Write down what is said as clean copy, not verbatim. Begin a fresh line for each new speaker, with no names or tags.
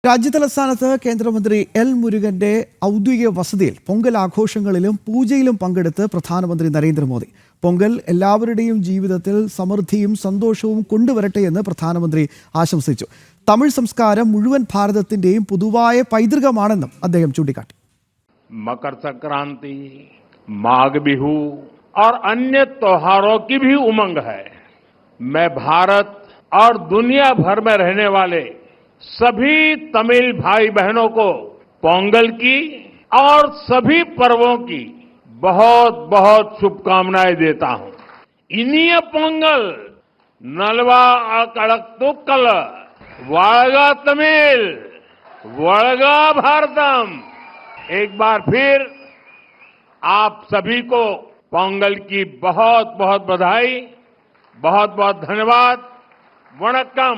രാജ്യതലസ്ഥാനത്ത് കേന്ദ്രമന്ത്രി എൽ മുരുകന്റെ ഔദ്യോഗിക വസതിയിൽ പൊങ്കൽ ആഘോഷങ്ങളിലും പൂജയിലും പങ്കെടുത്ത് പ്രധാനമന്ത്രി നരേന്ദ്രമോദി. പൊങ്കൽ എല്ലാവരുടെയും ജീവിതത്തിൽ സമൃദ്ധിയും സന്തോഷവും കൊണ്ടുവരട്ടെ എന്ന് പ്രധാനമന്ത്രി ആശംസിച്ചു. തമിഴ് സംസ്കാരം മുഴുവൻ ഭാരതത്തിന്റെയും പൊതുവായ പൈതൃകമാണെന്നും അദ്ദേഹം ചൂണ്ടിക്കാട്ടി.
मकर संक्रांति, माघ बिहू और अन्य त्योहारों की भी उमंग है। मैं भारत और दुनिया भर में रहने वाले सभी तमिल भाई बहनों को पोंगल की और सभी पर्वों की बहुत बहुत शुभकामनाएं देता हूं। इनिय पोंगल नलवा कड़कतुक्कल वाळगा तमिल वळगा भारतम। एक बार फिर आप सभी को पोंगल की बहुत बहुत बधाई, बहुत बहुत धन्यवाद। वणक्कम।